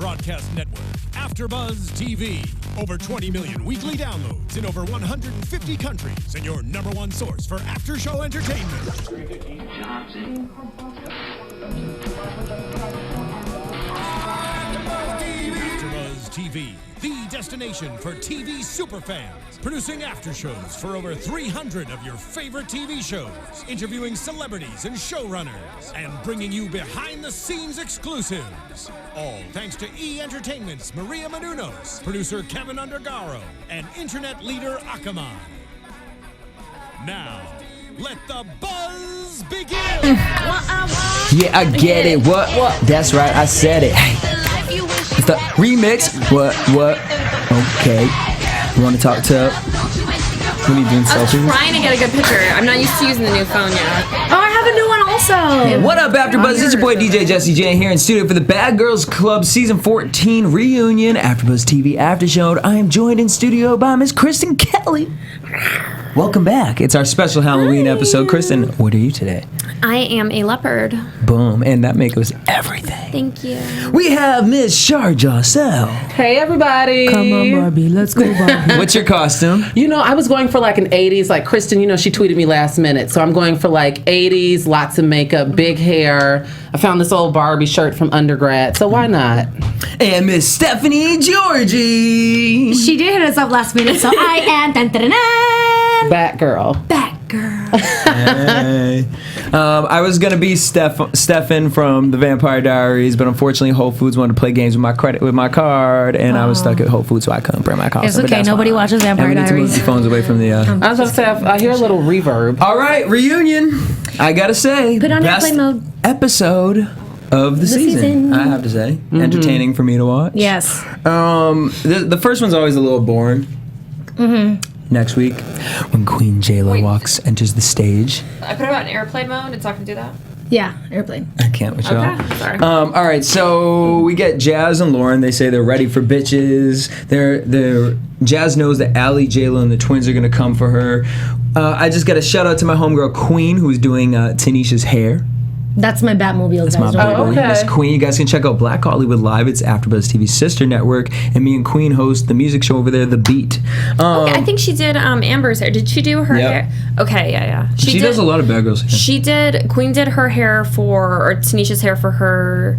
broadcast network, AFTERBUZZ TV. Over 20 million weekly downloads in over 150 countries, and your number one source for after-show entertainment. AFTERBUZZ TV, the destination for TV superfans. Producing after shows for over 300 of your favorite TV shows, interviewing celebrities and showrunners, and bringing you behind-the-scenes exclusives. All thanks to E! Entertainment's Maria Menounos, producer Kevin Undergaro, and internet leader Akamai. Now, let the buzz begin! Yeah, I get it. What? That's right, I said it. It's the remix. What? Okay. You want to talk to... What are you doing, I was trying to get a good picture. I'm not used to using the new phone yet. Oh, I have a new one also. What up, AfterBuzz? It's your boy DJ Jesse Janedy here in studio for the Bad Girls Club Season 14 reunion AfterBuzz TV After Show. I am joined in studio by Miss Kristen Kelly. Welcome back. It's our special Halloween episode. Kristen, what are you today? I am a leopard. Boom, and that makes us everything. Thank you. We have Miss Shar Jossell. Hey, everybody. Come on, Barbie. Let's go, Barbie. What's your costume? You know, I was going for like an 80s, like Kristen, you know, she tweeted me last minute. So I'm going for like 80s, lots of makeup, big hair. I found this old Barbie shirt from undergrad, so why not? And Miss Stephanie Giorgi. She did hit us up last minute, so I am Batgirl. Hey. I was gonna be Stefan from the Vampire Diaries, but unfortunately Whole Foods wanted to play games with my card, and I was stuck at Whole Foods, so I couldn't bring my costume. It's okay. Nobody watches Vampire Diaries. We need to move the phones away from the. I was going to say, I hear a little reverb. All right, reunion. I gotta say, put on airplane mode. Episode of the season, I have to say, entertaining for me to watch. Yes. The first one's always a little boring. Next week, when Queen J-Lo enters the stage. I put it on airplane mode. It's not going to do that? Yeah, airplane. I can't with y'all. Okay, sorry. All right, so we get Jazz and Lauren. They say they're ready for bitches. Jazz knows that Allie, J-Lo, and the twins are going to come for her. I just got a shout out to my homegirl Queen, who's doing Tanisha's hair. That's my Batmobile. That's my Batmobile. Miss Queen. You guys can check out Black Hollywood Live. It's AfterBuzz TV's sister network, and me and Queen host the music show over there, The Beat. Okay, I think she did Amber's hair. Did she do her hair? Okay, yeah. She does a lot of Bad Girls hair. Queen did her hair or Tanisha's hair for her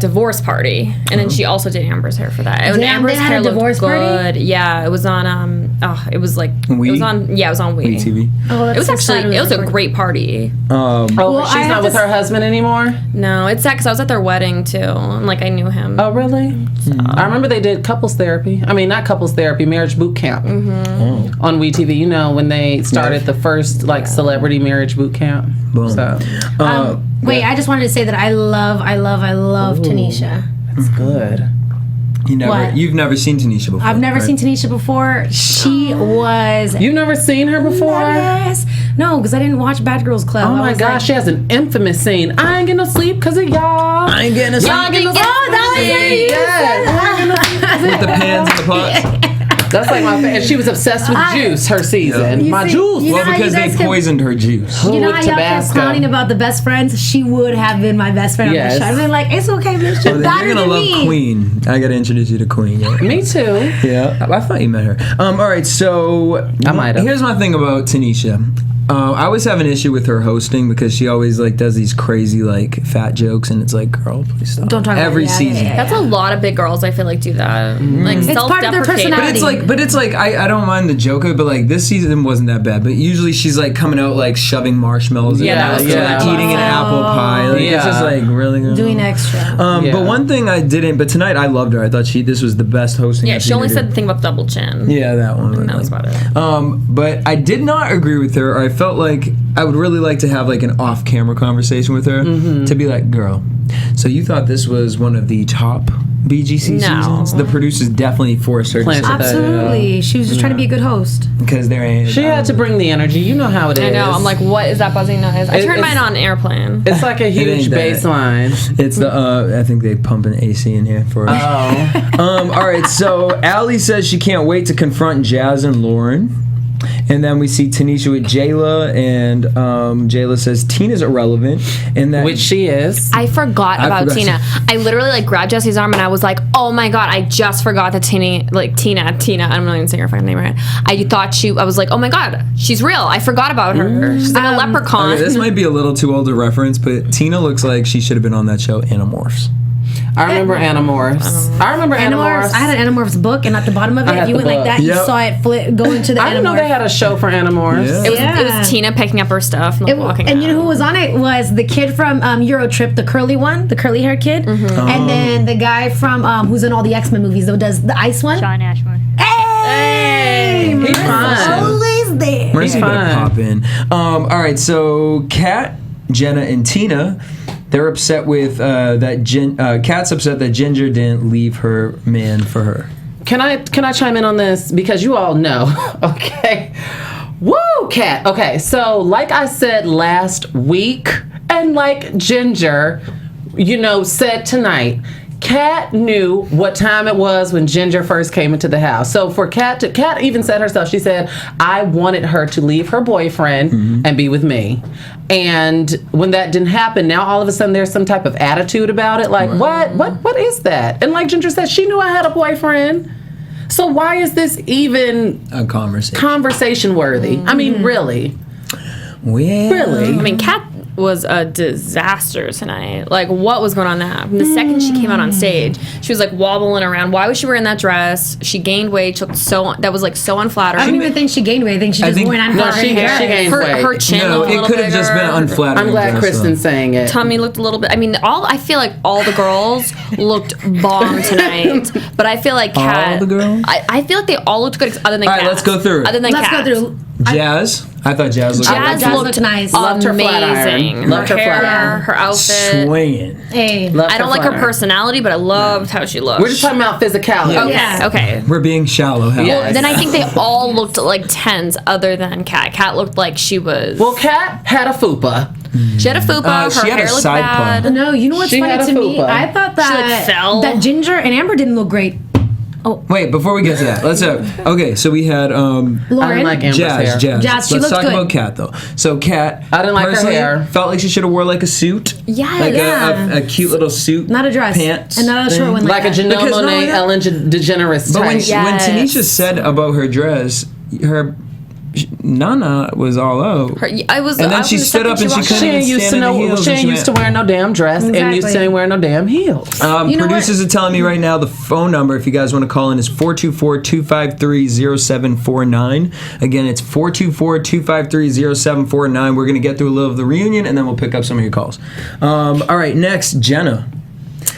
divorce party, and then she also did Amber's hair for that. And Amber's hair looked good. Party? Yeah, it was on it was on Wii TV. Oh, it was actually it was a great party. She's not with her husband anymore? No, it's sad because I was at their wedding too, and like I knew him. Oh, really? I remember they did couples therapy. I mean, not couples therapy, marriage boot camp on Wii TV. You know, when they started the first celebrity marriage boot camp. Boom. So. Wait, I just wanted to say that I love Tanisha. That's good. You've never seen Tanisha before. I've never seen Tanisha before. She was. You've never seen her before? Yes. No, because I didn't watch Bad Girls Club. Oh my gosh, she has an infamous scene. I ain't getting no sleep because of y'all. I ain't getting no sleep. Oh, that was with the pans and the pots. That's like my favorite. She was obsessed with juice her season. My juice. Well, because they poisoned her juice. You know how y'all kept clowning about the best friends? She would have been my best friend on the show. I'd been like, it's okay, bitch. You're better than me. You're going to love Queen. I got to introduce you to Queen. Yeah. Me too. Yeah. I thought you met her. All right, so I might have. Here's my thing about Tanisha. I always have an issue with her hosting because she always does these crazy fat jokes, and it's like, girl, please stop. Don't talk about every season. Yeah. That's a lot of big girls. I feel like do that. Like it's part of their personality. But it's like I don't mind the joke of it, but this season wasn't that bad. But usually she's coming out shoving marshmallows. Eating an apple pie. It's just really good. Doing extra. But one thing I didn't. But tonight I loved her. I thought this was the best hosting. Yeah, she only said the thing about double chin. Yeah, that one. And that was about it. But I did not agree with her. I felt like I would really like to have an off-camera conversation with her to be like, girl, so you thought this was one of the top BGC seasons? The producers definitely forced her to say that. Absolutely. She was just trying to be a good host. Because there ain't. She had to bring the energy. You know how it is. I know. I'm like, what is that buzzing noise? I turned mine on airplane. It's like a huge bass line. It's the, I think they pump an AC in here for us. Oh. All right, so Allie says she can't wait to confront Jazz and Lauren. And then we see Tanisha with Jayla, and Jayla says Tina's irrelevant, and that Which she is. I forgot about Tina. I literally like grabbed Jesse's arm and I was like, "Oh my god, I just forgot that Tina. I'm not even saying her fucking name right. I was like, oh my god, she's real. I forgot about her. She's like a leprechaun." Okay, this might be a little too old a reference, but Tina looks like she should have been on that show Animorphs. I remember Animorphs. I remember Animorphs. I had an Animorphs book, and at the bottom of it, if you went like that, you saw it go into the Animorphs. I didn't know they had a show for Animorphs. Yeah. It was Tina picking up her stuff and walking and out. you know who was on it was the kid from Eurotrip, the curly one, the curly haired kid, and then the guy from who's in all the X-Men movies, though, does the ice one. John Ashmore. Hey, He's fun. always there. Mercy better pop in. All right, so Kat, Jenna, and Tina. They're upset with Kat's upset that Ginger didn't leave her man for her. Can I chime in on this? Because you all know. Okay. Woo, Kat. Okay, so like I said last week, and like Ginger, said tonight, Kat knew what time it was when Ginger first came into the house. So for Kat even said herself, she said, I wanted her to leave her boyfriend and be with me. And when that didn't happen, now all of a sudden there's some type of attitude about it. Like, what is that? And like Ginger said, she knew I had a boyfriend. So why is this even A conversation worthy? I mean, really? Well, Really? I mean, Kat was a disaster tonight. Like, what was going on there? The second she came out on stage, she was like wobbling around. Why was she wearing that dress? She gained weight. She looked that was like so unflattering. I don't even think she gained weight. I think she just went on No, she gained weight. Her chin no, looked a it little could have just been bigger. unflattering. I'm glad dress, Kristen's saying it. Tummy looked a little bit. I mean, I feel like all the girls looked bomb tonight, but I feel like Kat. All the girls? I feel like they all looked good, other than All right, Kat. let's go through it. Other than Let's Kat. go through. Jazz. I thought Jazz looked Jazz Jazz looked looked nice. Loved her flat iron. amazing. Loved her flat iron. Her outfit. swinging. Hey, Loved I don't like her flat iron. personality, but I loved how she looked. We're just talking about physicality. Okay, Yeah. okay. We're being shallow. Hal. Yeah. Then I think they all looked like 10s other than Kat. Kat looked like she was... Well, Kat had a fupa. she had a fupa, her she had a hair looked side bad. pun. no, you know what's She had funny a to me? fupa. I thought that fell. that Ginger and Amber didn't look great. Wait, before we get to that, let's okay. So we had Lauren, I didn't like Amber's hair. Jazz. She Let's looked talk good. about Kat though. So Kat, I didn't like her personally, hair. Felt like she should have wore like a suit. Yes. Like Yeah. a cute little suit. not a dress, Pants. and not a short thing. one Like a that. Janelle Because not Monáe, only that- Ellen DeGeneres But type. when Yes. Tanisha said about her dress, her Nana was all out. I was. And then I she was stood up and she walked couldn't She in. ain't used to stand in the heels She and ain't she used to went- wearing no damn dress, and used Exactly. to ain't wearing no damn heels. You know Producers are telling me right now the phone number, if you guys want to call in, is 424-253-0749. Again, it's 424-253-0749. We're going to get through a little of the reunion, and then we'll pick up some of your calls. All right, next, Jenna.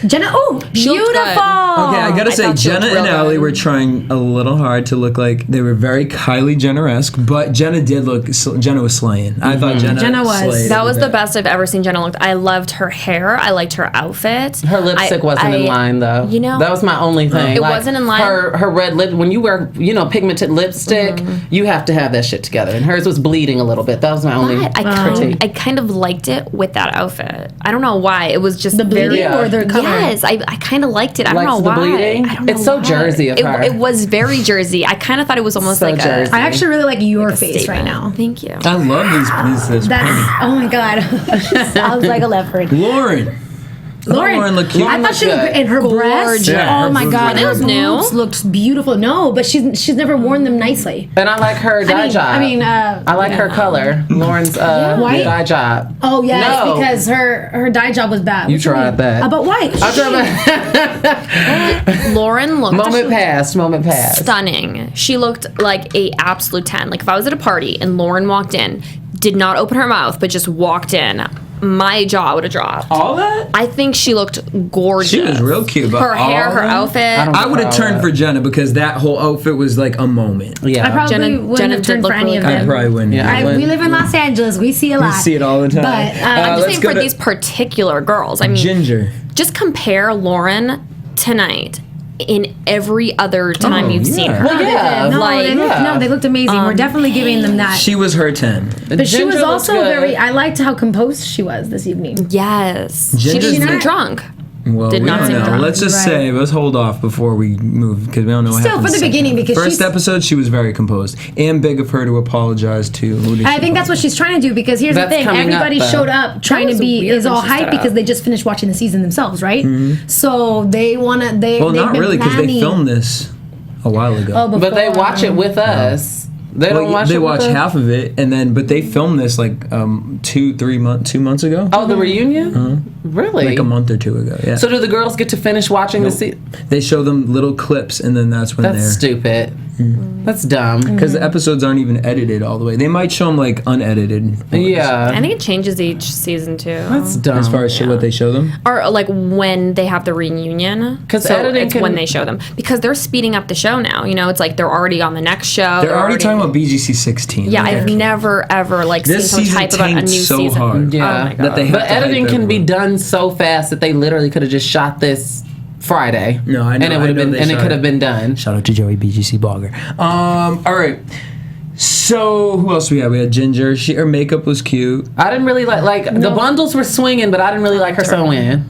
Jenna, oh, She looked beautiful. good. Okay, I gotta I say, thought she Jenna looked and real Allie good. were trying a little hard to look like they were very Kylie Jenner-esque, but Jenna did look. Jenna was slaying. I thought Jenna was. slayed That was every the bit. best I've ever seen Jenna look. I loved her hair. I liked her outfit. Her lipstick wasn't in line though. You know, that was my only thing. It wasn't in line. Her red lip. When you wear pigmented lipstick, you have to have that shit together. And hers was bleeding a little bit. That was my only But I kind of liked it with that outfit. I don't know why. It was just The bleeding Yeah. or the color? Yes, I kind of liked it. I don't Likes know the why. bleeding? I don't know It's so why. Jersey of her. It was very Jersey. I kind of thought it was almost So like Jersey. I actually really like your face statement. right now. Thank you. I love these That's oh my god. Sounds like a leopard. Lauren. Lauren looked cute. I thought she looked good. good. And her breasts. Yeah, oh her my boobs god, were her good. Those boobs looked beautiful. No, but she's never worn them nicely. And I like her dye job. I like her color. Lauren's White? dye job. Oh yeah, No. it's because her dye job was bad. You What tried mean? that. About white. I tried Lauren looked Moment passed. stunning. She looked like a absolute 10. Like if I was at a party and Lauren walked in, did not open her mouth, but just walked in, my jaw would have dropped. All that? I think she looked gorgeous. She was real cute, but her hair, all her that? outfit. I would have turned for Jenna because that whole outfit was like a moment. Yeah. I probably Jenna- wouldn't Jenna have did turned look for any really of good. I them. probably wouldn't. Yeah, I We live in Los Angeles. We see a lot. We see it all the time. But I'm just let's saying go for to these particular girls. I mean, Ginger. just compare Lauren tonight in every other time you've seen yeah. her. Well, yeah. No, Like, they looked amazing. We're definitely giving them that. She was her 10. But she was Ginger also looked good. very. I liked how composed she was this evening. Yes. She Ginger's didn't seem not- drunk. Well, did we not don't seem know. drunk. Let's just say, let's hold off before we move because we don't know what Still, happened. for the second. beginning, because first she's- episode she was very composed and big of her to apologize to. Who did I she think that's what she's trying to do because here's That's the thing: coming up, everybody though. showed up trying to was be weird is when all she stood hype up. because they just finished watching the season themselves, right? So they want to. Well, they've not been really because they planning- filmed this a while ago. Oh, But they before, watch it with us. They don't watch it They with watch us? half of it, and then but they filmed this like 2 months ago. Oh, the reunion? Really? Like a month or two ago. Yeah. So do the girls get to finish watching the season? They show them little clips, and then that's when That's they're stupid. That's dumb. because the episodes aren't even edited all the way. They might show them like unedited. Yeah. I think it changes each season too. That's dumb. As far as what they show them. Or like when they have the reunion. 'Cause so editing it's can- when they show them. Because they're speeding up the show now. You know, it's like they're already on the next show. They're already talking about BGC 16. Yeah, Like, I've never ever like This seen so much season hype about a tanked new so season. hard. Yeah. Oh my God. That they have But to hype editing can be everyone. done so fast that they literally could have just shot this Friday. No, I know. And it would have been, and it could have been done. Shout out to Joey BGC Blogger. All right. So who else we had? We had Ginger. Her makeup was cute. I didn't really like the bundles were swinging, but I didn't really like her sewing.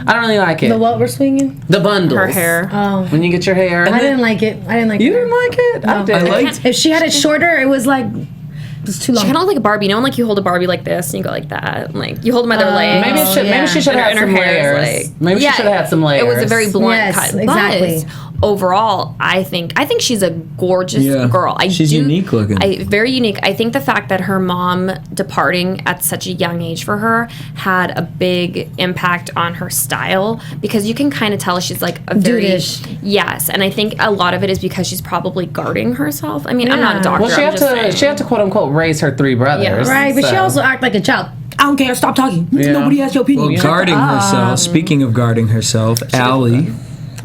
I don't really like it. The what we're swinging? The bundles. Her hair. Oh, When you get your hair. I didn't like it. I didn't like. You it. didn't like it? I No. did. I liked. If she had it shorter, it was like it was too She long. kind of looked like a Barbie. You know, when, like you hold a Barbie like this and you go like that. Like you hold them by their legs. Maybe it should. yeah. Maybe she should have had And her some hair is layers. like- Maybe Yeah, she should have had some layers. It was a very blunt Yes, cut. exactly. But overall, I think she's a gorgeous Yeah, girl. she's unique looking. Very unique. I think the fact that her mom departing at such a young age for her had a big impact on her style because you can kind of tell she's like a very Dude-ish. yes, and I think a lot of it is because she's probably guarding herself. I mean, I'm not a Yeah. doctor. Well, she I'm had just to. saying. She had to quote unquote raise her three brothers. Yeah. Right, but she so- also acted like a child. I don't care. Stop talking. Yeah. Nobody has your opinion. Well, guarding herself. Speaking of guarding herself, Allie.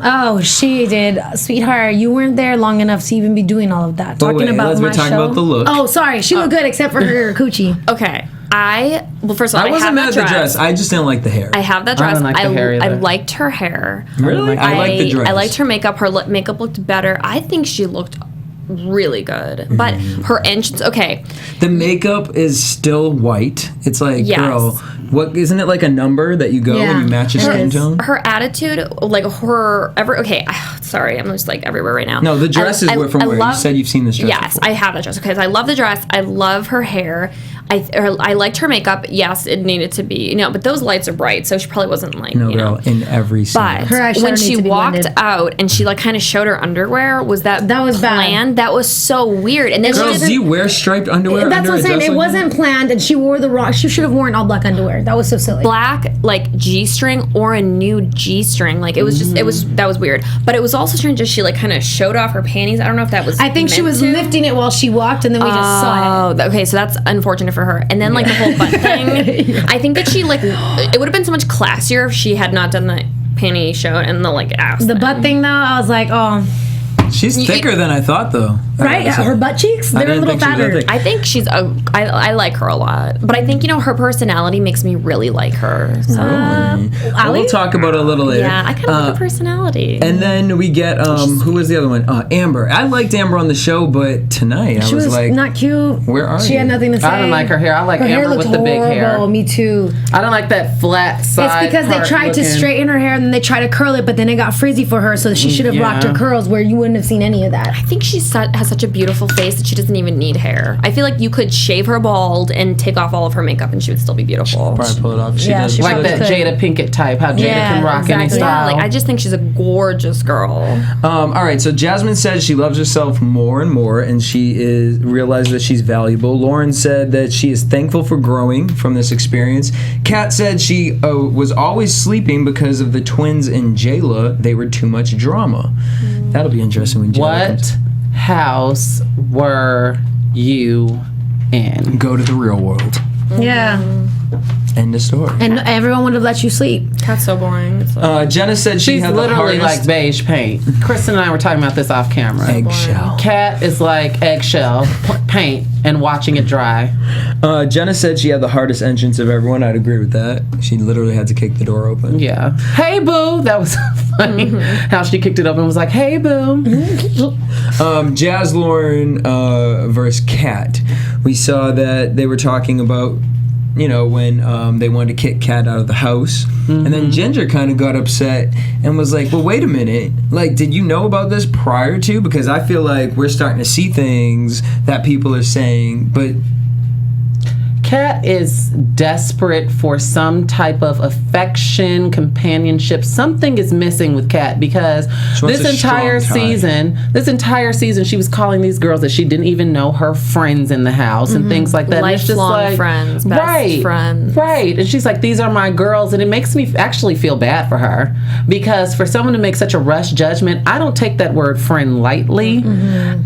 Oh, she did, sweetheart. You weren't there long enough to even be doing all of that. Talking wait, about let's my be talking show. about the look. Oh, sorry. She looked good except for her coochie. Okay. First of all, I wasn't have mad at that the dress. I just didn't like the hair. I have that I dress. didn't like the hair I either. liked her hair. Really? I like the dress. I liked her makeup. Her makeup looked better. I think she looked really good. But her entrance, okay. The makeup is still white. It's like, Yes. girl, what isn't it like a number that you go Yeah. and you match your It skin is. tone? Her attitude, like okay, sorry, I'm just like everywhere right now. No, the dress is from where you said you've seen this dress. Yes, before. I have that dress. Okay, so I love the dress. I love her hair. I liked her makeup. Yes, it needed to be, but those lights are bright, so she probably wasn't like, No, girl, in every scene. But Her eyeshadow when needs she to be walked blended. out and she like kind of showed her underwear, was that was bad. planned? That was so weird. And then Girls, she do you wear striped underwear? That's under what I'm a saying. dress It like that? wasn't planned, and she wore the wrong. She should have worn all black underwear. That was so silly. black like G-string or a nude G-string. Like it was just that was weird. But it was also strange that she like kind of showed off her panties. I don't know if that was I think she meant was to. lifting it while she walked, and then we just saw it. Oh, okay, so that's unfortunate for her. And then like the whole butt thing. I think that she like it would have been so much classier if she had not done the panty show and the like ass. The butt thing, though, I was like, oh, She's thicker than I thought, though. right? Her butt cheeks, they're a didn't little think she was that fatter. thick. I think she's I like her a lot, but I think her personality makes me really like her. So Well, we'll talk about it a little later. yeah, I kind of like the personality. And then we get who was the other one? Amber. I liked Amber on the show, but tonight She I was like, not cute. where are She you? had nothing to say. I didn't like her hair. I like Her hair Amber looked with the big hair. horrible. Me too. I don't like that flat side. It's because they part tried to looking. straighten her hair and then they tried to curl it, but then it got frizzy for her, so she should have rocked her Yeah. curls where you wouldn't have seen any of that. I think she has such a beautiful face that she doesn't even need hair. I feel like you could shave her bald and take off all of her makeup and she would still be beautiful. Probably pull it off. She Yeah, does. she Like probably that could. Jada Pinkett type. How Jada Yeah, can rock any exactly. style. Yeah, like I just think she's a gorgeous girl. All right, so Jasmine said she loves herself more and more, and she realized that she's valuable. Lauren said that she is thankful for growing from this experience. Kat said she was always sleeping because of the twins and Jayla. They were too much drama. That'll be interesting when Jayla comes. What house were you in? Go to the real world. Yeah. End of story. And everyone would have let you sleep. That's so boring. It's like, Jenna said she She's had the literally hardest like beige paint. Kristen and I were talking about this off camera. eggshell. Cat is like eggshell paint and watching it dry. Jenna said she had the hardest entrance of everyone. I'd agree with that. She literally had to kick the door open. Yeah. Hey, boo. That was funny. How she kicked it open and was like, hey, boo. Jazz Lauren versus Kat. We saw that they were talking about when they wanted to kick Kat out of the house. And then Ginger kind of got upset and was like, well, wait a minute. Like, did you know about this prior to? Because I feel like we're starting to see things that people are saying, but... Kat is desperate for some type of affection, companionship. Something is missing with Kat because this entire season, she was calling these girls that she didn't even know her friends in the house and things like that. Lifelong and it's just like, friends, best friends. Right. And she's like, these are my girls. And it makes me actually feel bad for her because for someone to make such a rush judgment, I don't take that word friend lightly.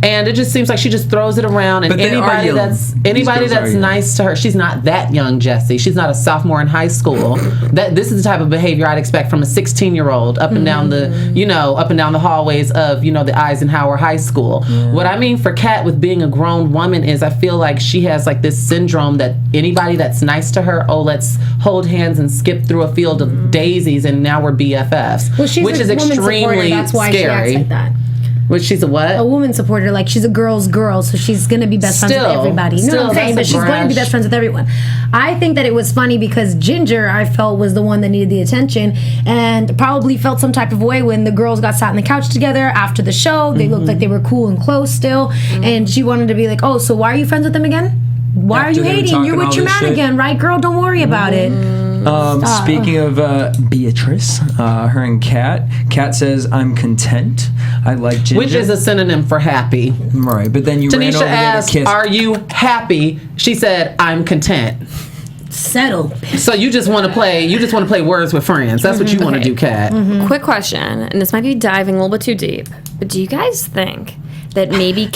And it just seems like she just throws it around. And anybody that's nice to her, she's not that young, Jesse. She's not a sophomore in high school. This is the type of behavior I'd expect from a 16-year-old up and down the hallways of the Eisenhower High School. What I mean for Kat with being a grown woman is I feel like she has like this syndrome that anybody that's nice to her, let's hold hands and skip through a field of daisies and now we're BFFs. Well, which is extremely that's why scary. She acts like that. Which she's a what? A woman supporter. Like, she's a girl's girl, so she's going to be best friends with everybody. You know what I'm saying? But she's going to be best friends with everyone. I think that it was funny because Ginger, I felt, was the one that needed the attention and probably felt some type of way when the girls got sat on the couch together after the show. They looked like they were cool and close still. And she wanted to be like, so why are you friends with them again? Why are you hating? You're with your man again, right, girl? Don't worry about it. Speaking of Beatrice, her and Kat says, I'm content. I like Ginger. Which is a synonym for happy. Right, but then you Tanisha ran over asked, there to kiss. are you happy? She said, I'm content. Settle. So you just want to play words with friends. That's what you want to do, Kat. Quick question, and this might be diving a little bit too deep, but do you guys think that maybe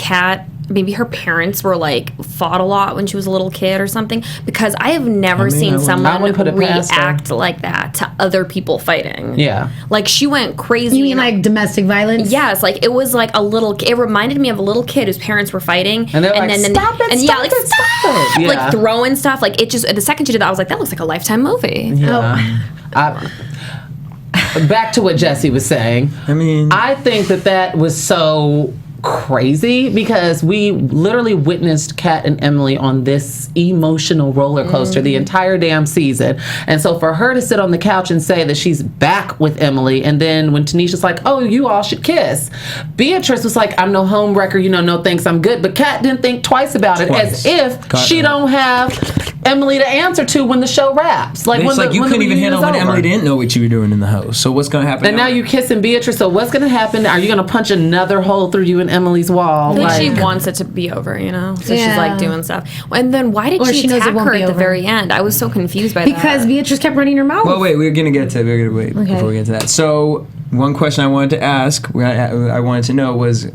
her parents were fought a lot when she was a little kid or something? Because I have never seen someone react like that to other people fighting. Yeah. Like, she went crazy. You mean like domestic violence? Yes, it was like a little. It reminded me of a little kid whose parents were fighting, and they're stop it, like throwing stuff. Like, it just, the second she did that, I was like, that looks like a Lifetime movie. Yeah. Back to what Jesse was saying. I think that was so crazy because we literally witnessed Kat and Emily on this emotional roller coaster the entire damn season. And so for her to sit on the couch and say that she's back with Emily, and then when Tanisha's like, you all should kiss, Beatrice was like, I'm no home wrecker, no thanks, I'm good. But Kat didn't think twice about it, as if she don't have Emily to answer to when the show wraps. Like, you couldn't even handle when Emily didn't know what you were doing in the house. So what's going to happen? And now you kissing Beatrice. So what's going to happen? Are you going to punch another hole through you and Emily's wall? I think she wants it to be over, So she's doing stuff. And then why did she attack her at the very end? I was so confused by that. Because Beatrice kept running her mouth. Well, wait, we're going to get to before we get to that. So one question I wanted to ask, I wanted to know was,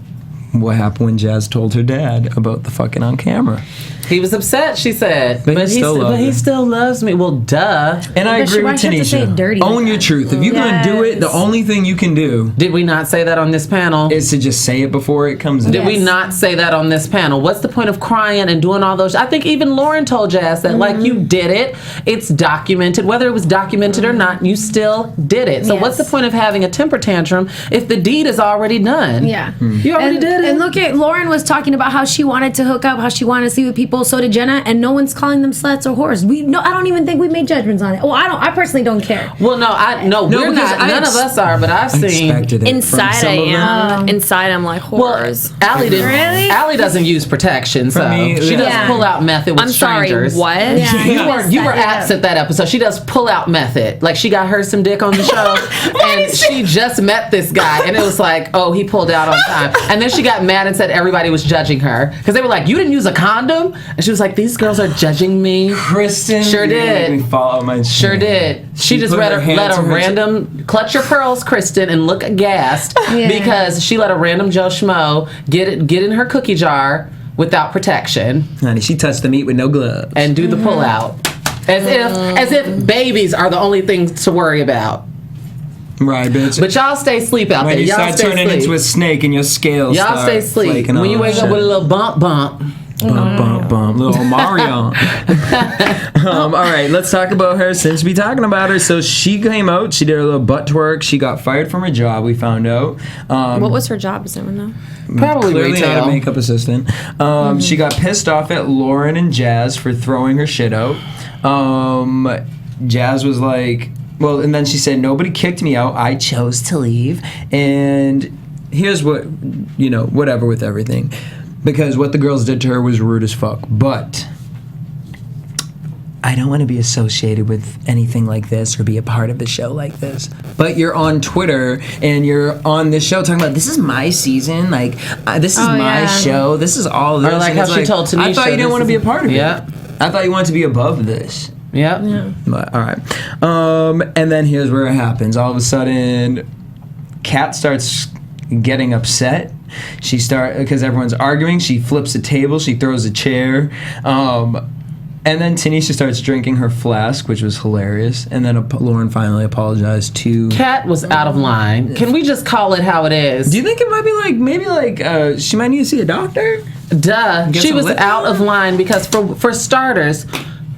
what happened when Jazz told her dad about the fucking on camera? He was upset, she said. But he still loves me. Well, duh. And I agree with Tanisha. Own your truth. If you're going to do it, the only thing you can do... Did we not say that on this panel? Is to just say it before it comes in. Did we not say that on this panel? What's the point of crying and doing all those... I think even Lauren told Jazz that, you did it. It's documented. Whether it was documented or not, you still did it. So what's the point of having a temper tantrum if the deed is already done? Yeah. You already did it. And look at... Lauren was talking about how she wanted to hook up, how she wanted to sleep with people. So did Jenna, and no one's calling them sluts or whores. I don't even think we made judgments on it. Well, I personally don't care. Well, we're not. None of us are, but I've seen inside. I am. Inside, I'm like whores. Well, Allie didn't. Really? Allie doesn't use protection, so she does pull out method with strangers. Sorry, what? Yeah. You were absent that episode. She does pull out method. Like, she got her some dick on the show, and she just met this guy, and it was like, he pulled out on time, and then she got mad and said everybody was judging her because they were like, you didn't use a condom, and she was like, these girls are judging me. Kristen sure did. Made me fall out my sure did. She just let a random clutch your pearls, Kristen, and look aghast because she let a random Joe Schmo get in her cookie jar without protection. Honey, she touched the meat with no gloves and do the pull out as if babies are the only things to worry about. Right, bitch. But y'all stay asleep out there. When you y'all start turning into a snake and your scales y'all stay asleep. When you wake up with a little bump. Bump, little Mario. All right, let's talk about her since we're talking about her. So she came out, she did a little butt twerk, she got fired from her job, we found out. What was her job, does anyone know? Probably clearly retail. not a makeup assistant. She got pissed off at Lauren and Jazz for throwing her shit out. Jazz was like, well, and then she said, nobody kicked me out. I chose to leave. And here's what, whatever with everything. Because what the girls did to her was rude as fuck. But I don't want to be associated with anything like this or be a part of the show like this. But you're on Twitter and you're on this show talking about, this is my season, like, this is my show, this is all this. Or like how she told Tanisha, I thought you didn't want to be a part of it. Yeah. I thought you wanted to be above this. Yep. Yeah. But, all right. And then here's where it happens. All of a sudden, Kat starts getting upset. Because everyone's arguing, she flips a table, she throws a chair. And then Tanisha starts drinking her flask, which was hilarious. And then Lauren finally apologized to... Kat was out of line. Can we just call it how it is? Do you think it might be maybe she might need to see a doctor? Duh. She was out of line because for starters,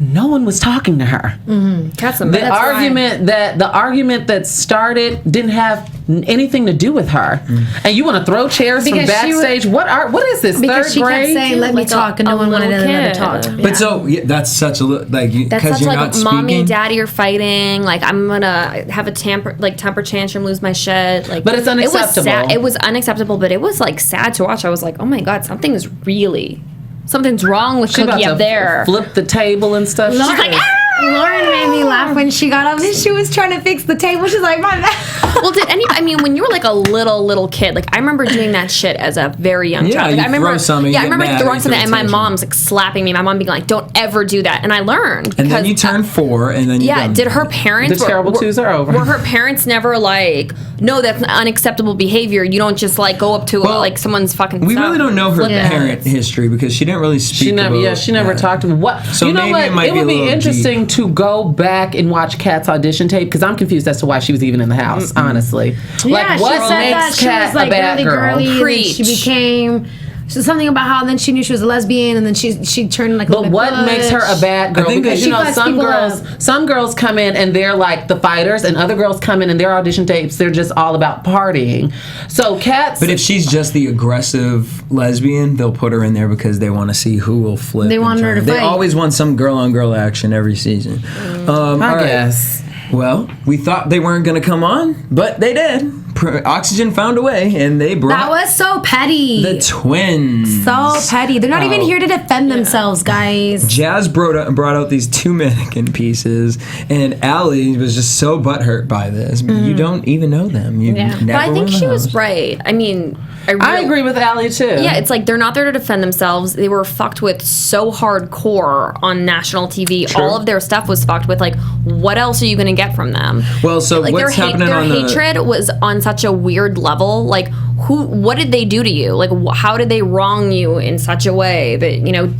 no one was talking to her. Mm-hmm. The argument that started didn't have anything to do with her. And you want to throw chairs from backstage? What is this? Because she kept saying, "Let me like talk," and no one wanted to let her talk. But so that's such a because you're not speaking. Mommy and daddy are fighting. Like, I'm gonna have a temper tantrum, lose my shit. Like, but it's unacceptable. It was unacceptable, but it was like sad to watch. I was like, oh my god, something's wrong with Cookie up there. Flip the table and stuff. She's like, Lauren made me laugh when she got up and she was trying to fix the table. She's like, my bad. Well, when you were like a little kid, like I remember doing that shit as a very young child. Like, I remember throwing something and my mom's like slapping me. My mom being like, don't ever do that. And I learned. And then you turned 4 and then did her parents... The terrible twos are over. Were her parents never like, no, that's unacceptable behavior. You don't just like go up to like someone's fucking We stuff really don't know her parent history because she didn't really speak She never talked to me. What? So you know maybe what? It would be interesting to go back and watch Kat's audition tape because I'm confused as to why she was even in the house, honestly. Yeah, what makes Kat a bad girl? She became something about how then she knew she was a lesbian and then she turned like a But what makes her a bad girl? Because some girls come in and they're like the fighters and other girls come in and their audition tapes they're just all about partying. So Kat's... But if she's just the aggressive lesbian, they'll put her in there because they want to see who will flip. They want her to fight. They always want some girl on girl action every season. I guess. Well, we thought they weren't going to come on, but they did. Oxygen found a way, and they brought... That was so petty. The twins. So petty. They're not even here to defend themselves, guys. Jazz brought out these 2 mannequin pieces, and Allie was just so butthurt by this. You don't even know them. But I think she was right. I mean... I agree with Allie too. Yeah, it's like they're not there to defend themselves. They were fucked with so hardcore on national TV. True. All of their stuff was fucked with. Like, what else are you going to get from them? Well, so like what's happening on their hatred was on such a weird level. Like, what did they do to you? Like, how did they wrong you in such a way that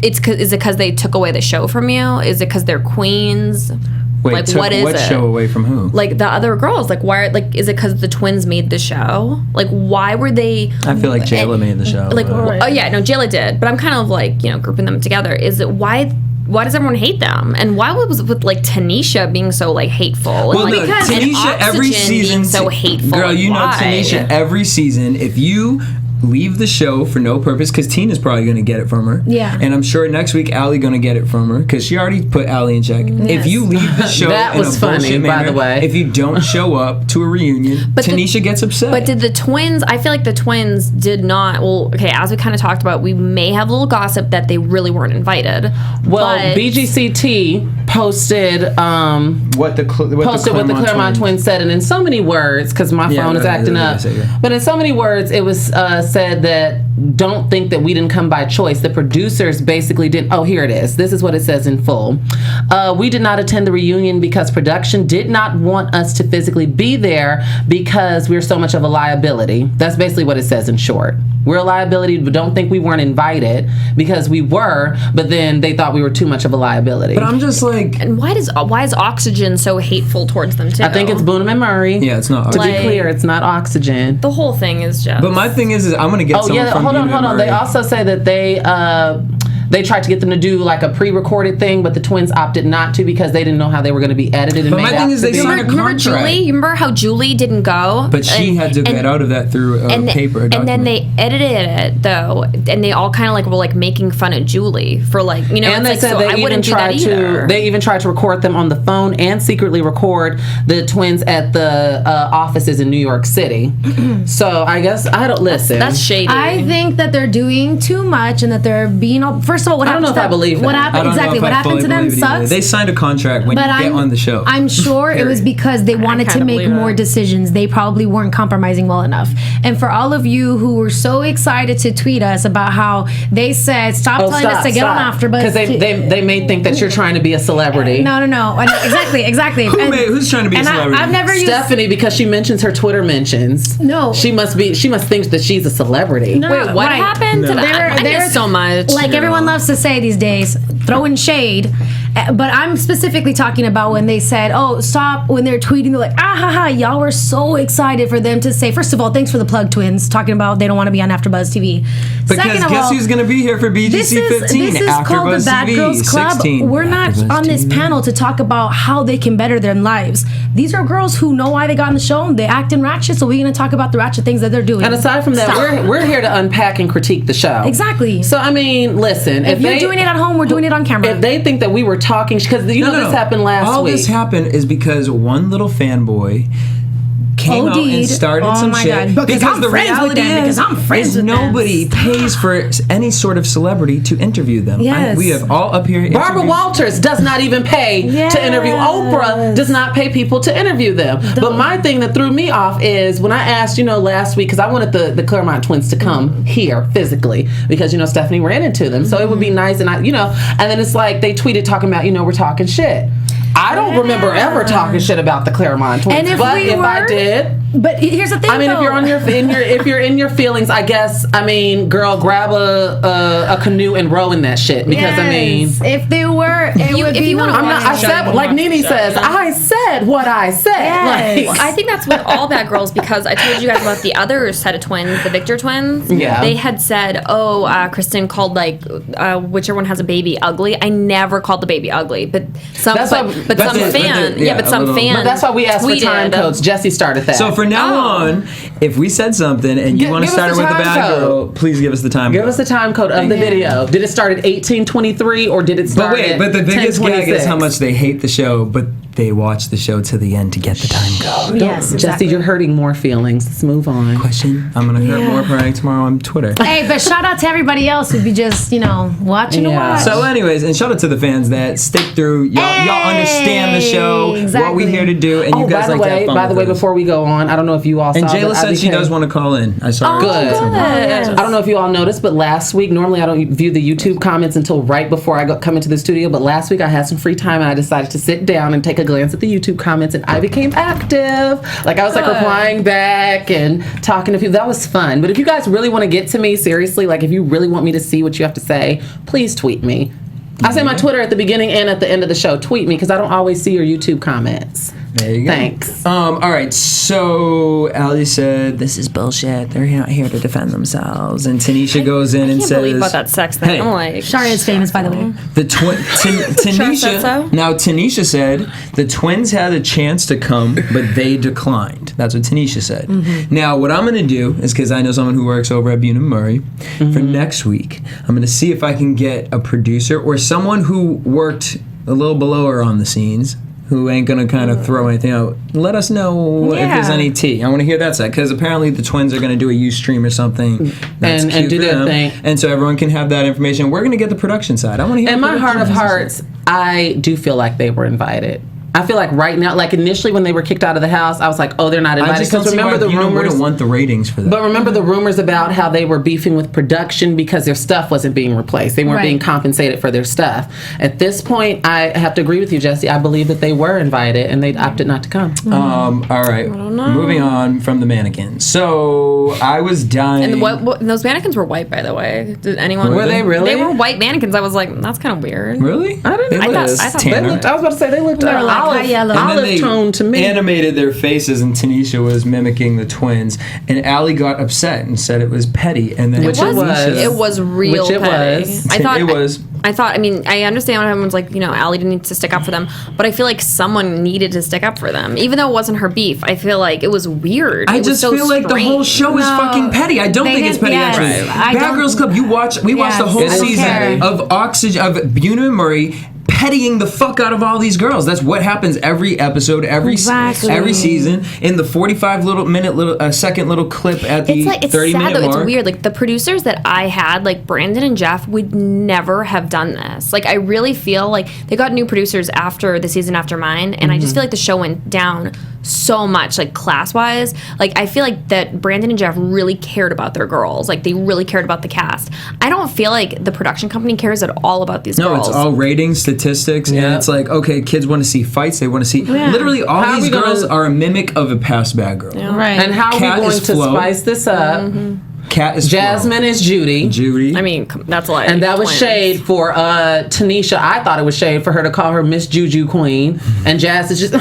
is it because they took away the show from you? Is it because they're queens? Wait, like, what is it? Show away from who? Like the other girls. Like, why? Like, is it because the twins made the show? Like, why were they? I feel like Jayla made the show. Like, Jayla did. But I'm kind of like grouping them together. Is it why does everyone hate them? And why was it with like Tanisha being so like hateful? Well, and, like, Tanisha every season being so hateful. Girl, you know Tanisha every season. If you leave the show for no purpose, because Tina's probably going to get it from her. Yeah. And I'm sure next week Allie going to get it from her, because she already put Allie in check. Yes. If you leave the show that in was a funny, bullshit manner, by the way. If you don't show up to a reunion, Tanisha gets upset. But did the twins, I feel like the twins did not, as we kind of talked about, we may have a little gossip that they really weren't invited. Well, BGCT posted what the Claremont twins said, and in so many words, because my phone is acting up, but in so many words, it was said that don't think that we didn't come by choice. The producers basically didn't. Oh, here it is. This is what it says in full. We did not attend the reunion because production did not want us to physically be there because we're so much of a liability. That's basically what it says in short. We're a liability, but don't think we weren't invited, because we were, but then they thought we were too much of a liability. But I'm just like... And why is Oxygen so hateful towards them, too? I think it's Boonham and Murray. Yeah, it's not. To be clear, it's not Oxygen. The whole thing is just... But my thing is I'm going to get someone from hold on. They also say that they tried to get them to do like a pre-recorded thing, but the twins opted not to because they didn't know how they were going to be edited. And but my thing is, they signed a contract. Remember Julie? You remember how Julie didn't go? But she had to get out of that through a paper. And then they edited it though, and they all kind of like were like making fun of Julie for like, you know. And they like, said so they I even tried to. They even tried to record them on the phone and secretly record the twins at the offices in New York City. So I guess I don't listen. That's shady. I think that they're doing too much and that they're being. First of all, what I don't know if I believe that. What happened exactly? What happened to them sucks. They signed a contract when you get on the show. I'm sure it was because they wanted to make more decisions. They probably weren't compromising well enough. And for all of you who were so excited to tweet us about how they said stop telling us to get on AfterBuzz because they may think that you're trying to be a celebrity. No. Exactly. Who's trying to be a celebrity? I've never used Stephanie because she mentions her Twitter mentions. No, she must think that she's a celebrity. No, wait, what happened? No. I miss so much. Like everyone loves to say these days, throwing shade. But I'm specifically talking about when they said, "Oh, stop!" When they're tweeting, they're like, "Ah ha ha!" Y'all were so excited for them to say. First of all, thanks for the plug, twins. Talking about they don't want to be on AfterBuzz TV. Because guess who's going to be here for BGC 15? This is called the Bad Girls Club. 16. We're not on this panel to talk about how they can better their lives. These are girls who know why they got on the show. They acting ratchet, so we're going to talk about the ratchet things that they're doing. And aside from that, we're here to unpack and critique the show. Exactly. So I mean, listen, if you're doing it at home, we're doing it on camera. If they think that we were talking, because this happened last week. All this happened is because one little fanboy came out and started some shit. Because the reality is nobody pays for any sort of celebrity to interview them. Yes. We have all up here. Barbara Walters does not even pay to interview. Oprah does not pay people to interview them. But my thing that threw me off is when I asked, last week, because I wanted the Claremont twins to come here physically because, Stephanie ran into them. So it would be nice. And and then it's like they tweeted talking about, we're talking shit. I don't remember ever talking shit about the Claremont twins. And if I did. But here's the thing. I mean, if you're in your feelings, I guess. I mean, girl, grab a canoe and row in that shit because if they were, if you want to, I said like Nene says. I said what I said. Yes. Well, I think that's with all bad girls because I told you guys about the other set of twins, the Victor twins. Yeah. They had said, Kristen called whichever one has a baby ugly. I never called the baby ugly, but some fan. But that's why we asked for time codes. Jesse started that. So for now on, if we said something and you want to start it with a bad girl, please give us the time code. Give us the time code of the video. Did it start at 18:23 or did it start but the biggest gag is how much they hate the show, but they watch the show to the end to get the time code. Yes, exactly. Jesse, you're hurting more feelings. Let's move on. Question. I'm going to hurt more probably tomorrow on Twitter. Hey, but shout out to everybody else who'd be just, watching to watch. So anyways, and shout out to the fans that stick through. Y'all understand the show, what we're here to do, and you guys like to have fun by the way, before we go on, I don't know if you all saw. And Jayla said she does want to call in. I saw her. Good. I don't know if you all noticed, but last week, normally I don't view the YouTube comments until right before I come into the studio, but last week I had some free time and I decided to sit down and take a glance at the YouTube comments and I became active. Like I was replying back and talking to people. That was fun. But if you guys really want to get to me, seriously, like if you really want me to see what you have to say, please tweet me. I say my Twitter at the beginning and at the end of the show. Tweet me because I don't always see your YouTube comments. There you go. Thanks. All right. So Ali said, "This is bullshit. They're not here to defend themselves." And Tanisha goes in and says, "I can't believe about that sex thing." Hey, I'm like, Shar is famous, by the way. Tanisha. said so? Now Tanisha said the twins had a chance to come, but they declined. That's what Tanisha said. Mm-hmm. Now what I'm going to do is because I know someone who works over at Bune & Murray for next week. I'm going to see if I can get a producer or someone who worked a little below her on the scenes, who ain't gonna kind of throw anything out. Let us know if there's any tea. I want to hear that side because apparently the twins are gonna do a Ustream or something and do their thing, and so everyone can have that information. We're gonna get the production side. I want to hear. In my heart of hearts, I do feel like they were invited. I feel like right now, like initially when they were kicked out of the house, I was like, oh, they're not invited. I just don't see why the rumors wouldn't want the ratings for that. But remember the rumors about how they were beefing with production because their stuff wasn't being replaced. They weren't being compensated for their stuff. At this point, I have to agree with you, Jesse. I believe that they were invited and they opted not to come. All right. Moving on from the mannequins. So I was dying. And those mannequins were white, by the way. Did anyone? Were they really? They were white mannequins. I was like, that's kind of weird. Really? I didn't. I thought I was about to say they looked. olive tone to me. Animated their faces, and Tanisha was mimicking the twins, and Allie got upset and said it was petty, and then it was real petty. I mean, I understand when everyone's like, Allie didn't need to stick up for them, but I feel like someone needed to stick up for them, even though it wasn't her beef. I feel like it was weird. I just feel like the whole show is fucking petty. I don't think it's petty. Actually, Bad Girls Club. We watched the whole season of Buna and Murray pettying the fuck out of all these girls. That's what happens every episode, every season. In the 45-second little clip at the 30-minute mark. It's weird. Like, the producers that I had, like Brandon and Jeff, would never have done this. Like, I really feel like they got new producers after the season after mine, and I just feel like the show went down so much, like, class-wise. Like, I feel like that Brandon and Jeff really cared about their girls. Like, they really cared about the cast. I don't feel like the production company cares at all about these girls. No, it's all ratings, statistics, and it's like, okay, kids want to see fights. They want to see... Literally, all these girls are a mimic of a past bad girl. Yeah. Right. And how are we going to spice this up? Kat is Jasmine is Judy. I mean, that's like... And that was shade for Tanisha. I thought it was shade for her to call her Miss Juju Queen. And Jazz is just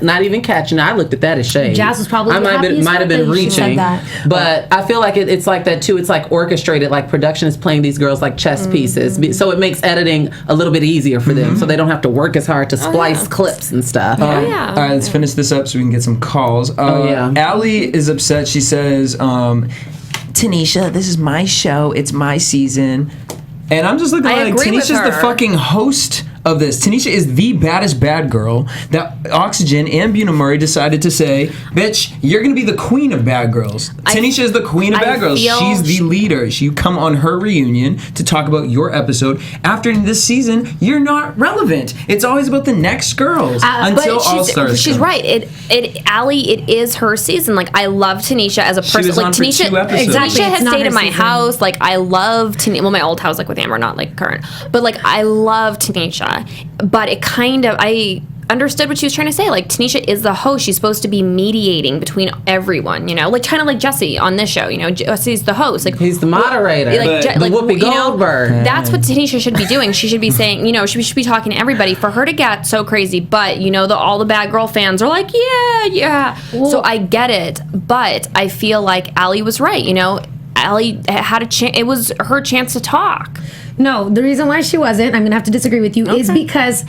not even catching. I looked at that as shade. Jazz was probably might have been reaching. But I feel like it's like that too. It's like orchestrated. Like production is playing these girls like chess pieces. So it makes editing a little bit easier for them. So they don't have to work as hard to splice clips and stuff. All right, let's finish this up so we can get some calls. Allie is upset. She says... Tanisha, this is my show. It's my season. And I'm just looking like Tanisha's the fucking host of this. Tanisha is the baddest bad girl that Oxygen and Buna Murray decided to say, bitch, you're going to be the queen of bad girls. Tanisha is the queen of bad girls. She's the leader. You come on her reunion to talk about your episode. After this season, you're not relevant. It's always about the next girls until All Stars. She's right. Allie, it is her season. Like, I love Tanisha as a person. She was on Tanisha, for 2 episodes. Tanisha has stayed in my house. Like, I love Tanisha. Well, my old house, like with Amber, not like current. But like, I love Tanisha. But it kind of, I understood what she was trying to say. Like, Tanisha is the host. She's supposed to be mediating between everyone, like kind of like Jesse on this show. Jesse's the host. Like, he's the moderator. The Whoopi Goldberg. That's what Tanisha should be doing. She should be saying, she should be talking to everybody. For her to get so crazy, but all the bad girl fans are like, yeah. Well, so I get it, but I feel like Allie was right. Allie had a chance. It was her chance to talk. No, the reason why she wasn't, I'm going to have to disagree with you, is because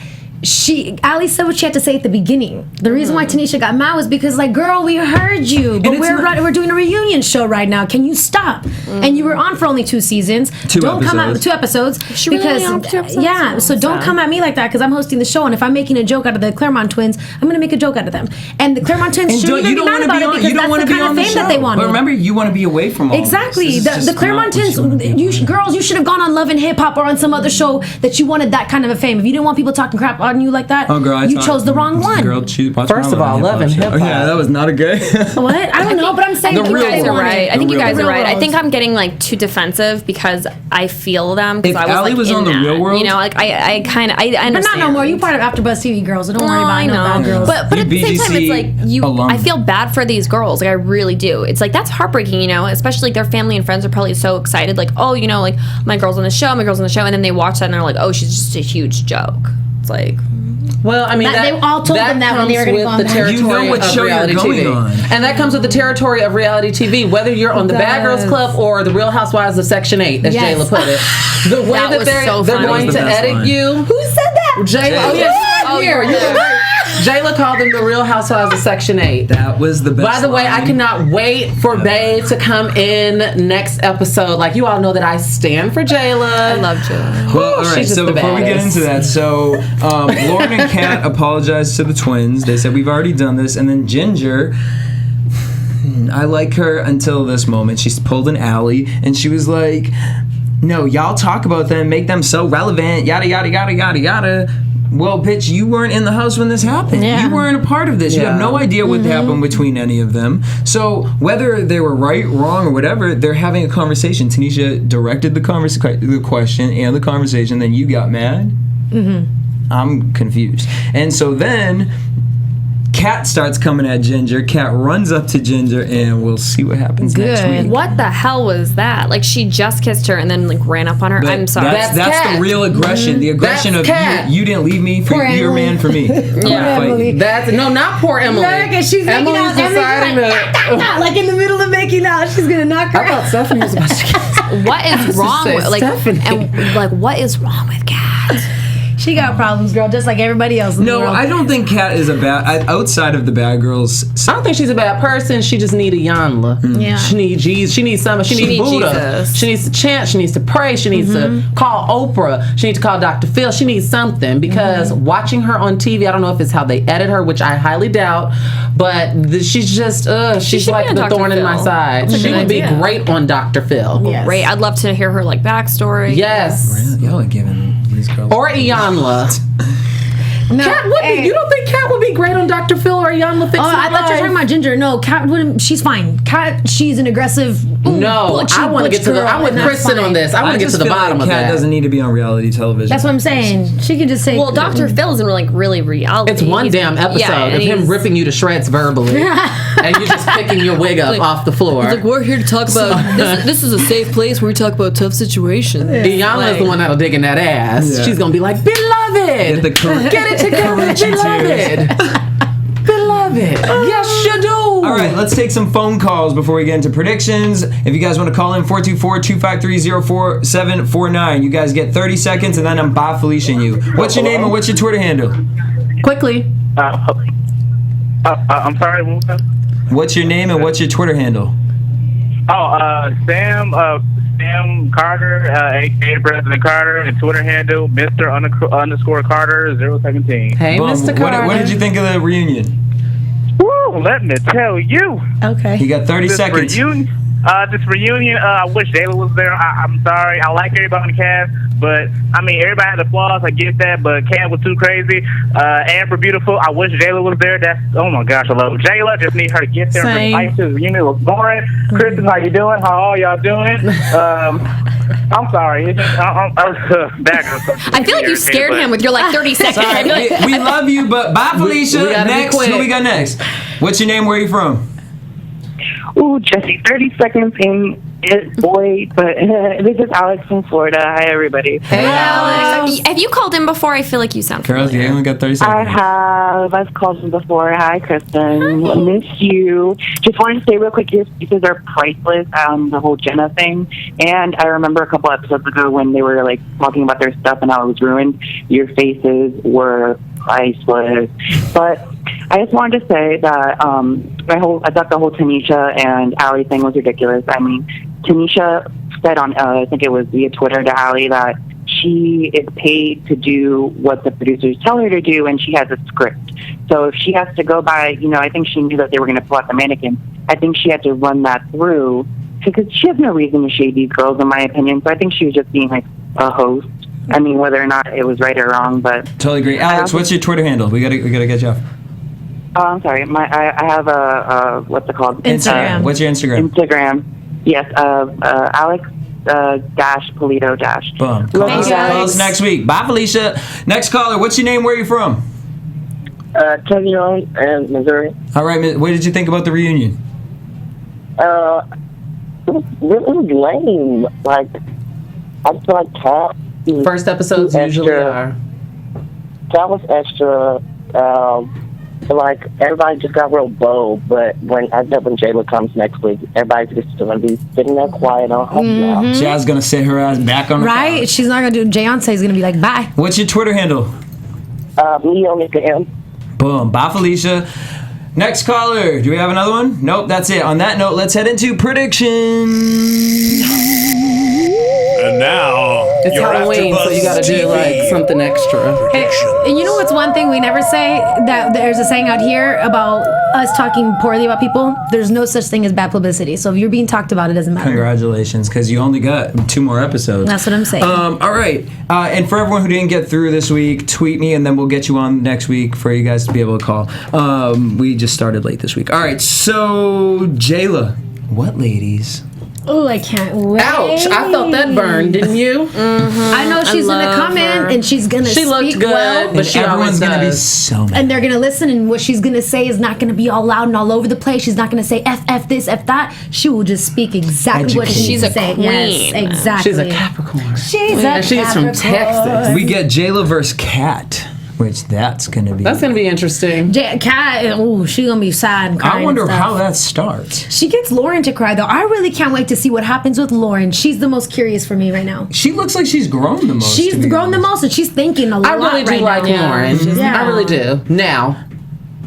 Allie said what she had to say at the beginning. The reason why Tanisha got mad was because, like, girl, we heard you, but we're doing a reunion show right now. Can you stop? And you were on for only 2 seasons. 2 episodes. She really only on 2 episodes? Yeah, so don't come at me like that, because I'm hosting the show, and if I'm making a joke out of the Claremont twins, I'm going to make a joke out of them. And the Claremont twins shouldn't even be mad about it, because that's the kind of fame that they wanted. But remember, you want to be away from all exactly. The Claremont twins, you should have gone on Love and Hip Hop or on some other show that you wanted that kind of a fame. If you didn't want people talking crap on you like that, you chose the wrong one. First of all, Love and Hip Hop. Oh, yeah, that was not a good. What? I don't know, but I'm saying you guys are right. I think you guys are right. I think I'm getting like too defensive because I feel them. If Allie was on the Real World, like I understand. But not no more. You part of AfterBuzz TV, girls. So don't worry about no bad girls. But at the same time, it's like I feel bad for these girls. Like, I really do. It's like, that's heartbreaking. Especially like their family and friends are probably so excited. Like, oh, like my girl's on the show, and then they watch that and they're like, oh, she's just a huge joke. It's like. Well, I mean, they all told them that when they were going to go on the territory of reality TV. And that comes with the territory of reality TV, whether you're on the Bad Girls Club or the Real Housewives of Section 8, as Jayla put it. The way that they're going to edit you. Who said that? Jayla. Jayla called them the Real Housewives of Section 8. That was the best. By the way, I cannot wait for Bae to come in next episode. Like, you all know that I stand for Jayla. I love Jayla. Well, all right, so before we get into that, Lauren and Kat apologized to the twins. They said, we've already done this. And then Ginger, I like her until this moment. She's pulled an Allie, and she was like, no, y'all talk about them, make them so relevant, yada, yada, yada, yada, yada. Well, bitch, you weren't in the house when this happened. Yeah. You weren't a part of this. You have no idea what happened between any of them. So whether they were right, wrong, or whatever, they're having a conversation. Tanisha directed the question and the conversation, then you got mad. I'm confused. And so then Kat starts coming at Ginger. Kat runs up to Ginger, and we'll see what happens next week. What the hell was that? Like, she just kissed her and then like ran up on her. I'm sorry. That's the real aggression. The aggression of you didn't leave me for your man for me. That's not poor Emily. No, because she's making out. Deciding like in the middle of making out, she's gonna knock her out. I thought Stephanie was about to kiss. What is wrong with what is wrong with Kat? She got problems, girl, just like everybody else in the world. I don't think Kat is a bad... outside of the bad girls... I don't think she's a bad person. She just needs a Yanla. Yeah. She needs Jesus. She needs something. She needs Buddha. Jesus. She needs to chant. She needs to pray. She needs to call Oprah. She needs to call Dr. Phil. She needs something because watching her on TV, I don't know if it's how they edit her, which I highly doubt, but she's just... she's like the thorn in my side. She would be great on Dr. Phil. Yes. Great. I'd love to hear her like backstory. Yes. Really? Y'all are giving these girls... Or Iyanla. No, Kat would be. You don't think Kat would be great on Dr. Phil or Iyanla fixing I thought you were talking about Ginger. No, Kat wouldn't. She's fine. Kat, she's an aggressive. I want to get to the. I'm with Kristen on this. I want to get to the bottom of that. Kat doesn't need to be on reality television. That's what I'm saying. She could just say. Well, Dr. Phil isn't like really reality. It's one damn episode of him ripping you to shreds verbally, and you're just picking your wig up off the floor. He's like, we're here to talk about. This is a safe place where we talk about tough situations. Iyanla's the one that'll dig in that ass. Yeah. She's gonna be like, beloved, get it together, beloved. Beloved. Yes, you do. All right, let's take some phone calls before we get into predictions. If you guys want to call in, 424-253-0749. You guys get 30 seconds, and then I'm Bob Feliciaing you. What's your name and what's your Twitter handle? Quickly. I'm sorry. What's your name and what's your Twitter handle? Sam Carter, aka President Carter, and Twitter handle Mr_Carter 017. Hey, Mr. Carter. What did you think of the reunion? Woo! Let me tell you. Okay. You got 30 seconds. This reunion, I wish Jayla was there. I'm sorry. I like everybody on the cast, but I mean, everybody had the flaws. I get that, but Kat was too crazy. Amber, beautiful. I wish Jayla was there. Oh my gosh, I love Jayla. Just need her to get there. Same. The reunion was boring. Kristen, how you doing? How all y'all doing? I'm sorry. I feel like you scared him with your like 30 seconds. We love you, but bye, Felicia. Next, who we got next? What's your name? Where are you from? Ooh, Jesse, 30 seconds in it, boy. But this is Alex from Florida. Hi, everybody. Hey, Alex. Have you called in before? I feel like you sound familiar. Girls, you only got 30 seconds. I have. I've called him before. Hi, Kristen. Hi. Miss you. Just wanted to say real quick, your speeches are priceless. The whole Jenna thing. And I remember a couple episodes ago when they were like talking about their stuff and how it was ruined. Your faces were priceless. But I just wanted to say that I thought the whole Tanisha and Allie thing was ridiculous. I mean, Tanisha said on, I think it was via Twitter to Allie, that she is paid to do what the producers tell her to do, and she has a script. So if she has to go by, I think she knew that they were going to pull out the mannequin. I think she had to run that through because she has no reason to shade these girls, in my opinion. So I think she was just being like a host. I mean, whether or not it was right or wrong, but totally agree. Alex, what's your Twitter handle? We gotta get you off. Oh, I'm sorry. I have a what's it called? Instagram. What's your Instagram? Instagram. Yes. Alex Polito . Boom. Call us next week. Bye, Felicia. Next caller. What's your name? Where are you from? Kenyon and Missouri. All right. What did you think about the reunion? It was lame. Like, I feel like Kat. First episodes usually are. Kat was extra. Like, everybody just got real bold, but when Jayla comes next week, everybody's just going to be sitting there quiet on her. Jazz going to sit her ass back on the couch. She's not going to do. Beyonce's going to be like, bye. What's your Twitter handle? Me on Instagram. Boom. Bye, Felicia. Next caller. Do we have another one? Nope, that's it. On that note, let's head into predictions. And now, it's Halloween, so you gotta do like something extra. Hey, and you know what's one thing we never say? That there's a saying out here about us talking poorly about people. There's no such thing as bad publicity. So if you're being talked about, it doesn't matter. Congratulations, because you only got 2 more episodes. That's what I'm saying. All right, and for everyone who didn't get through this week, tweet me, and then we'll get you on next week for you guys to be able to call. We just started late this week. All right, so Jayla, what ladies Oh, I can't wait. Ouch! I felt that burn, didn't you? I know she's gonna come in and she's gonna She looked speak good, well, but everyone's gonna be so mad. and they're gonna listen, and what she's gonna say is not gonna be all loud and all over the place. She's not gonna say F this, F that. She will just speak exactly what she She's needs to a say. queen. Yes, exactly. She's a Capricorn. She's from Texas. We get J-Lo versus Kat, which that's gonna be interesting. Kat, she's gonna be sad and crying. I wonder and stuff. how that starts. She gets Lauren to cry though. I really can't wait to see what happens with Lauren. She's the most curious for me right now. She looks like she's grown the most. She's grown the most, and she's thinking a lot. I really do right like now. Lauren. Yeah. I really do. Now,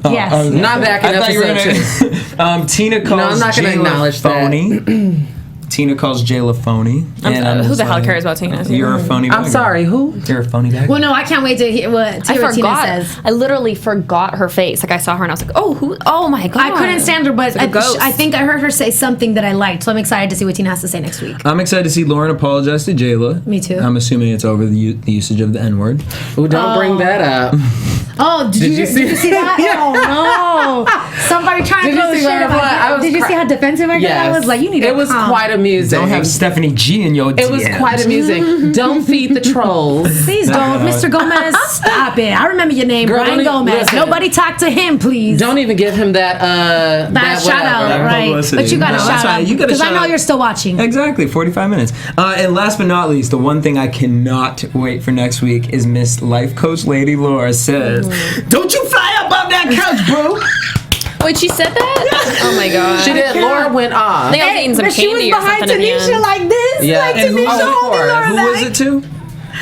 Yes. not back in I thought you were episode 2. gonna, Tina calls No, I'm not gonna J-Lo acknowledge that. phony. Tina calls J-Lo phony. And I'm Who just the hell like, cares about Tina? You're a phony I'm bagger. sorry, who? You're a phony bagger. Well, no, I can't wait to hear what I Tina forgot. says. I literally forgot her face. Like I saw her and I was like, oh, who? Oh my god! I couldn't stand her, but Like a ghost. I think I heard her say something that I liked, so I'm excited to see what Tina has to say next week. I'm excited to see Lauren apologize to J-Lo. Me too. I'm assuming it's over the usage of the N-word. Oh, don't bring that up. Oh, did you see that? Oh no! Somebody trying to Did you throw see shit my about reply? I that. was Did you see how defensive I got? I was like, you need to It was calm. quite amusing. Don't have Stephanie G in your It was DMs. quite amusing. Don't feed the trolls. Please don't, Mr. Gomez. Stop it. I remember your name, Girl, Brian don't Gomez. listen. Nobody talk to him, please. Don't even give him that That shout out, whatever. right? publicity. But you got to No, shout that's out fine. You gotta because I shout know out. you're still watching. Exactly, 45 minutes. And last but not least, the one thing I cannot wait for next week is Miss Life Coach Lady Laura says, "Don't you fly above that couch, bro." Wait, she said that? Oh my god! She did. Laura went I off. think I was eating some but she was candy or behind something at the Tanisha end. like this. Yeah. Like And Tanisha of holding course. Laura Who back. was it to?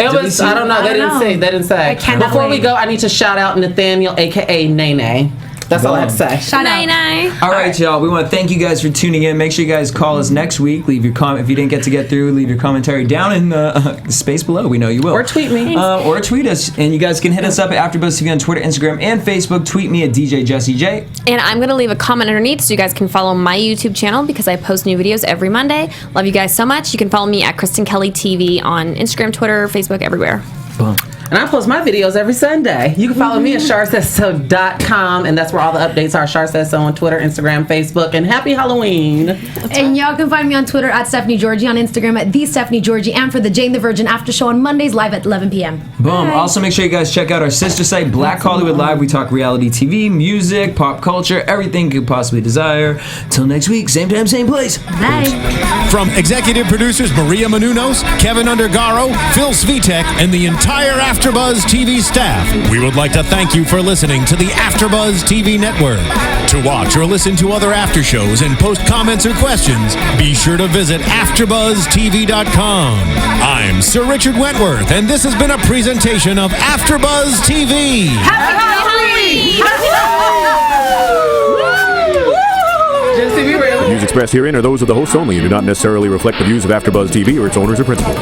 It was. I don't know. They didn't know. say. They didn't say. I cannot Before we wait. go, I need to shout out Nathaniel, aka Nene. That's all I have to say. Shout out. Nay. All right, y'all. We want to thank you guys for tuning in. Make sure you guys call us next week. Leave your comment if you didn't get through. Leave your commentary down in the space below. We know you will. Or tweet me. Or tweet us, and you guys can hit us up at AfterBuzz TV on Twitter, Instagram, and Facebook. Tweet me at DJ Jesse J. And I'm going to leave a comment underneath so you guys can follow my YouTube channel because I post new videos every Monday. Love you guys so much. You can follow me at Kristen Kelly TV on Instagram, Twitter, Facebook, everywhere. Boom. And I post my videos every Sunday. You can follow me at SharSaysSo.com, and that's where all the updates are. Shar Says So on Twitter, Instagram, Facebook, and happy Halloween. And y'all can find me on Twitter at Stephanie Giorgi, on Instagram at the Stephanie Giorgi, and for the Jane the Virgin after show on Mondays live at 11 p.m. Boom. Also, make sure you guys check out our sister site, Black Hollywood Live. We talk reality TV, music, pop culture, everything you could possibly desire. Till next week, same time, same place. Bye. From executive producers Maria Menounos, Kevin Undergaro, Phil Svitek, and the entire AfterBuzz TV staff, we would like to thank you for listening to the AfterBuzz TV network. To watch or listen to other after shows and post comments or questions, be sure to visit AfterBuzzTV.com. I'm Sir Richard Wentworth, and this has been a presentation of AfterBuzz TV. Happy Halloween! Jesse, be real. Views expressed herein are those of the hosts only and do not necessarily reflect the views of AfterBuzz TV or its owners or principals.